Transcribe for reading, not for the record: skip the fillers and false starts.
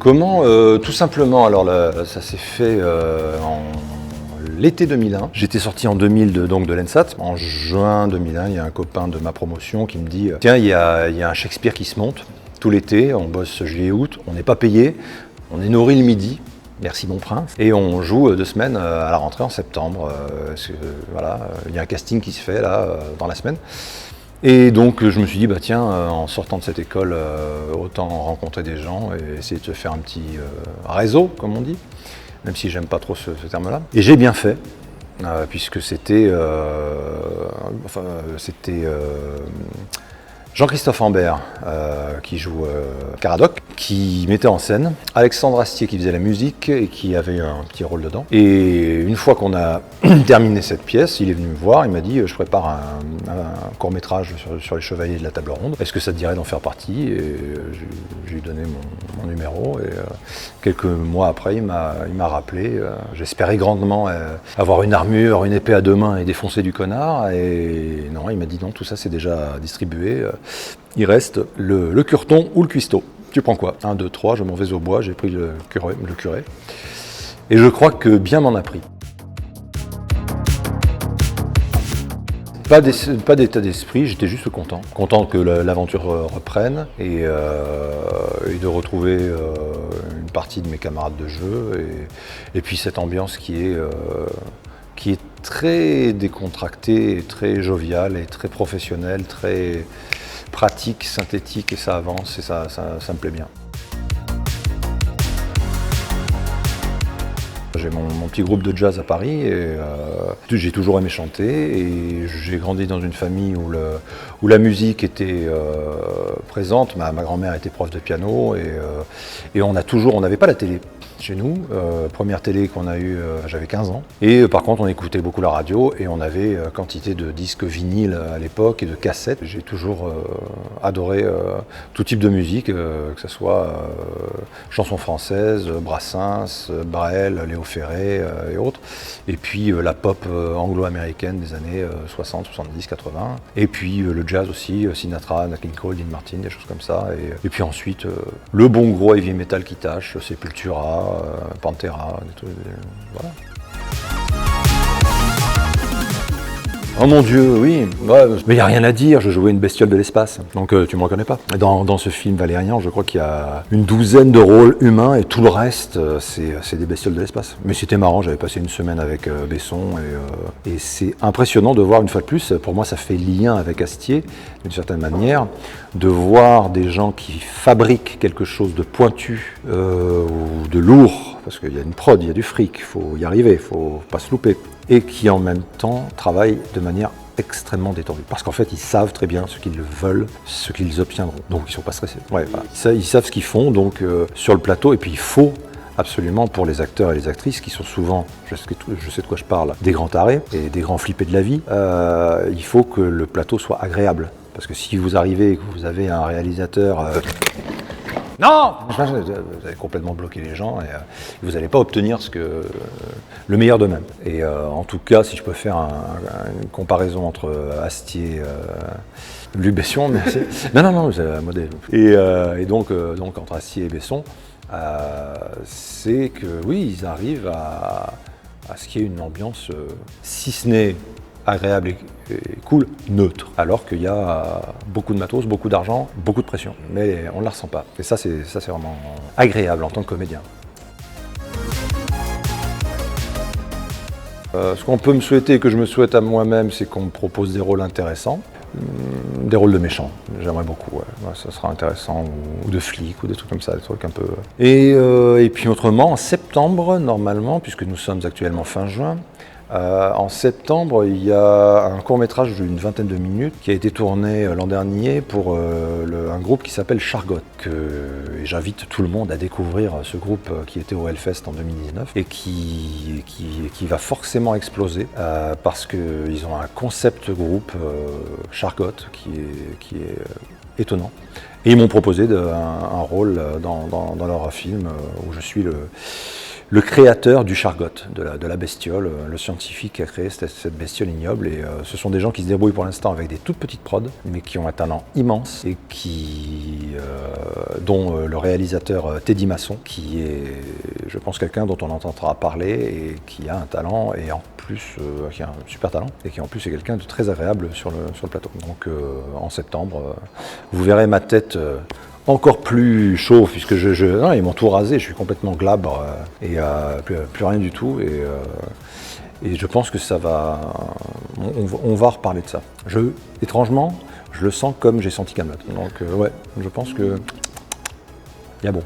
Comment Tout simplement, alors ça s'est fait en l'été 2001. J'étais sorti en 2000 de l'ENSAT. En juin 2001, il y a un copain de ma promotion qui me dit « Tiens, il y a un Shakespeare qui se monte tout l'été, on bosse juillet-août, on n'est pas payé, on est nourri le midi. Merci mon prince. Et on joue 2 semaines à la rentrée en septembre. Voilà, il y a un casting qui se fait là dans la semaine. Et donc je me suis dit, bah tiens, en sortant de cette école, autant rencontrer des gens et essayer de se faire un petit réseau, comme on dit, même si j'aime pas trop ce terme-là. Et j'ai bien fait, puisque c'était Jean-Christophe Ambert, qui joue Caradoc, qui mettait en scène, Alexandre Astier qui faisait la musique et qui avait un petit rôle dedans. Et une fois qu'on a terminé cette pièce, il est venu me voir, il m'a dit « Je prépare un court-métrage sur les Chevaliers de la Table Ronde. Est-ce que ça te dirait d'en faire partie ?» Et je lui ai donné mon numéro et quelques mois après, il m'a rappelé. J'espérais grandement avoir une armure, une épée à 2 mains et défoncer du connard. Et non, il m'a dit « Non, tout ça c'est déjà distribué. Il reste le cureton ou le cuistot. Tu prends quoi ? 1, 2, 3, je m'en vais au bois, j'ai pris le curé. Et je crois que bien m'en a pris. Pas d'état d'esprit, j'étais juste content. Content que l'aventure reprenne et de retrouver une partie de mes camarades de jeu. Et puis cette ambiance qui est très décontractée, très joviale et très professionnelle, très pratique, synthétique, et ça avance et ça me plaît bien. J'ai mon petit groupe de jazz à Paris et j'ai toujours aimé chanter et j'ai grandi dans une famille où la musique était présente. Ma grand-mère était prof de piano et on n'avait pas la télé chez nous. Première télé qu'on a eue, j'avais 15 ans. Et par contre, on écoutait beaucoup la radio et on avait quantité de disques vinyles à l'époque et de cassettes. J'ai toujours adoré tout type de musique, que ce soit chansons françaises, Brassens, Brel, Léo Ferré et autres. Et puis la pop anglo-américaine des années 60, 70, 80. Et puis le jazz aussi, Sinatra, Nat King Cole, Dean Martin, des choses comme ça. Et puis ensuite, le bon gros heavy metal qui tâche, Sepultura, Pantera, des trucs, voilà. Oh mon Dieu, oui, ouais, mais il n'y a rien à dire, je jouais une bestiole de l'espace, donc tu ne me reconnais pas. Dans ce film Valérian, je crois qu'il y a une 12aine de rôles humains et tout le reste, c'est des bestioles de l'espace. Mais c'était marrant, j'avais passé une semaine avec Besson et c'est impressionnant de voir une fois de plus, pour moi ça fait lien avec Astier, d'une certaine manière, de voir des gens qui fabriquent quelque chose de pointu ou de lourd, parce qu'il y a une prod, il y a du fric, il faut y arriver, il ne faut pas se louper. Et qui en même temps travaillent de manière extrêmement détendue. Parce qu'en fait, ils savent très bien ce qu'ils veulent, ce qu'ils obtiendront. Donc ils ne sont pas stressés. Ouais, voilà. Ils savent ce qu'ils font donc sur le plateau. Et puis il faut absolument pour les acteurs et les actrices qui sont souvent, je sais de quoi je parle, des grands tarés et des grands flippés de la vie, il faut que le plateau soit agréable. Parce que si vous arrivez et que vous avez un réalisateur... Non, vous allez complètement bloquer les gens et vous n'allez pas obtenir le meilleur d'eux-mêmes. Et en tout cas, si je peux faire une comparaison entre Astier, Luc Besson, merci. Non, c'est un modèle. Et donc entre Astier et Besson, c'est que oui, ils arrivent à ce qu'il y ait une ambiance, si ce n'est agréable et cool, neutre. Alors qu'il y a beaucoup de matos, beaucoup d'argent, beaucoup de pression. Mais on ne la ressent pas. Et ça, c'est vraiment agréable en tant que comédien. Ce qu'on peut me souhaiter et que je me souhaite à moi-même, c'est qu'on me propose des rôles intéressants. Des rôles de méchants, j'aimerais beaucoup, ouais. Ça sera intéressant, ou de flics, ou des trucs comme ça, des trucs un peu... Et puis autrement, en septembre, normalement, puisque nous sommes actuellement fin juin, en septembre, il y a un court-métrage d'une 20aine de minutes qui a été tourné l'an dernier pour un groupe qui s'appelle Chargot. Et j'invite tout le monde à découvrir ce groupe qui était au Hellfest en 2019 et qui va forcément exploser parce qu'ils ont un concept groupe Chargot qui est étonnant. Et ils m'ont proposé un rôle dans leur film où je suis le créateur du Chargot, de la bestiole, le scientifique qui a créé cette bestiole ignoble. Et ce sont des gens qui se débrouillent pour l'instant avec des toutes petites prods, mais qui ont un talent immense et dont le réalisateur Teddy Masson, qui est, je pense, quelqu'un dont on entendra parler et qui a un talent et en plus, qui a un super talent et qui en plus est quelqu'un de très agréable sur le plateau. Donc en septembre, vous verrez ma tête encore plus chaud, puisque non, ils m'ont tout rasé, je suis complètement glabre et plus rien du tout. Et je pense que ça va. On va reparler de ça. Étrangement, je le sens comme j'ai senti Kaamelott. Donc ouais, je pense que il y a bon.